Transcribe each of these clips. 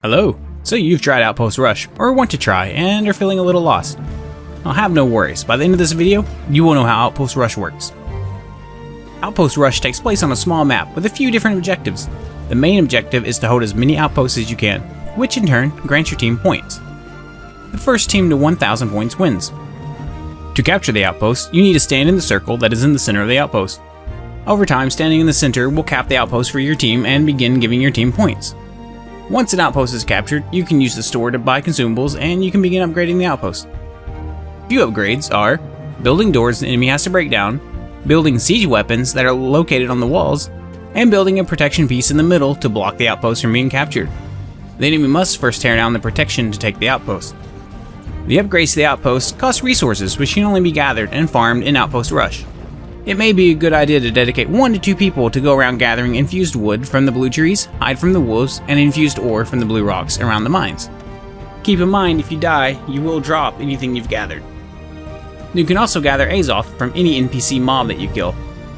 Hello! So you've tried Outpost Rush, or want to try, and are feeling a little lost. Well, have no worries, by the end of this video, you will know how Outpost Rush works. Outpost Rush takes place on a small map with a few different objectives. The main objective is to hold as many outposts as you can, which in turn grants your team points. The first team to 1000 points wins. To capture the outpost, you need to stand in the circle that is in the center of the outpost. Over time, standing in the center will cap the outpost for your team and begin giving your team points. Once an outpost is captured, you can use the store to buy consumables and you can begin upgrading the outpost. Few upgrades are building doors the enemy has to break down, building siege weapons that are located on the walls, and building a protection piece in the middle to block the outpost from being captured. The enemy must first tear down the protection to take the outpost. The upgrades to the outpost cost resources which can only be gathered and farmed in Outpost Rush. It may be a good idea to dedicate 1 to 2 people to go around gathering infused wood from the blue trees, hide from the wolves, and infused ore from the blue rocks around the mines. Keep in mind, if you die, you will drop anything you've gathered. You can also gather Azoth from any NPC mob that you kill.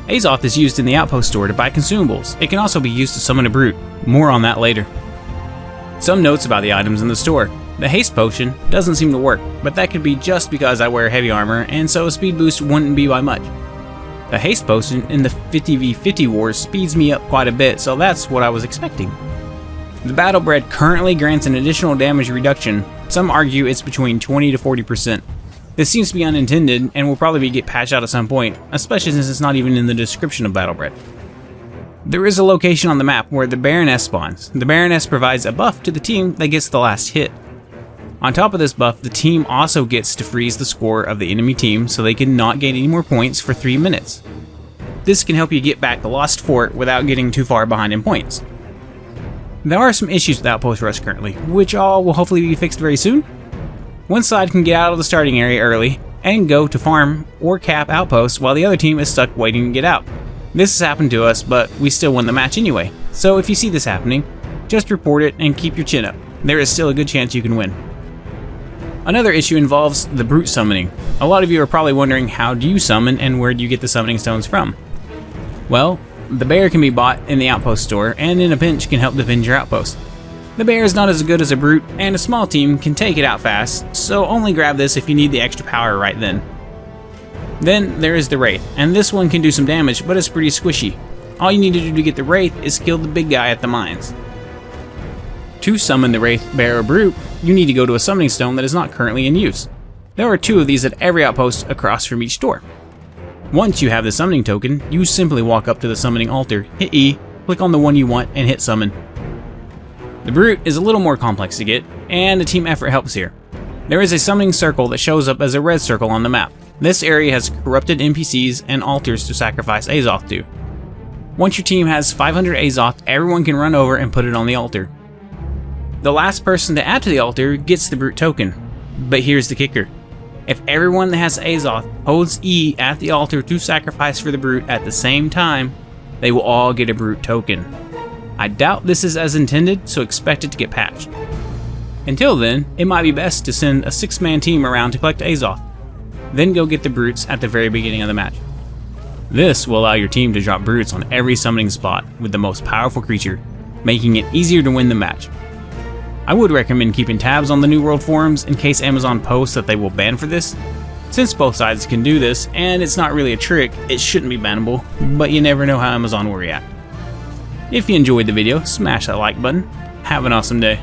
Azoth is used in the Outpost store to buy consumables. It can also be used to summon a brute. More on that later. Some notes about the items in the store. The haste potion doesn't seem to work, but that could be just because I wear heavy armor and so a speed boost wouldn't be by much. The haste potion in the 50v50 wars speeds me up quite a bit, so that's what I was expecting. The battle bread currently grants an additional damage reduction. Some argue it's between 20 to 40%. This seems to be unintended and will probably get patched out at some point, especially since it's not even in the description of battle bread. There is a location on the map where the Baroness spawns. The Baroness provides a buff to the team that gets the last hit. On top of this buff, the team also gets to freeze the score of the enemy team so they cannot gain any more points for 3 minutes. This can help you get back the lost fort without getting too far behind in points. There are some issues with Outpost Rush currently, which all will hopefully be fixed very soon. One side can get out of the starting area early and go to farm or cap outposts while the other team is stuck waiting to get out. This has happened to us, but we still won the match anyway. So if you see this happening, just report it and keep your chin up. There is still a good chance you can win. Another issue involves the brute summoning. A lot of you are probably wondering, how do you summon and where do you get the summoning stones from? Well, the bear can be bought in the outpost store and in a pinch can help defend your outpost. The bear is not as good as a brute and a small team can take it out fast, so only grab this if you need the extra power right then. Then there is the Wraith, and this one can do some damage but it's pretty squishy. All you need to do to get the Wraith is kill the big guy at the mines. To summon the Wraith, Bear, or Brute, you need to go to a summoning stone that is not currently in use. There are 2 of these at every outpost across from each door. Once you have the summoning token, you simply walk up to the summoning altar, hit E, click on the one you want, and hit summon. The Brute is a little more complex to get, and a team effort helps here. There is a summoning circle that shows up as a red circle on the map. This area has corrupted NPCs and altars to sacrifice Azoth to. Once your team has 500 Azoth, everyone can run over and put it on the altar. The last person to add to the altar gets the Brute token. But here's the kicker. If everyone that has Azoth holds E at the altar to sacrifice for the Brute at the same time, they will all get a Brute token. I doubt this is as intended, so expect it to get patched. Until then, it might be best to send a 6-man team around to collect Azoth. Then go get the Brutes at the very beginning of the match. This will allow your team to drop Brutes on every summoning spot with the most powerful creature, making it easier to win the match. I would recommend keeping tabs on the New World forums in case Amazon posts that they will ban for this. Since both sides can do this, and it's not really a trick, it shouldn't be bannable, but you never know how Amazon will react. If you enjoyed the video, smash that like button. Have an awesome day.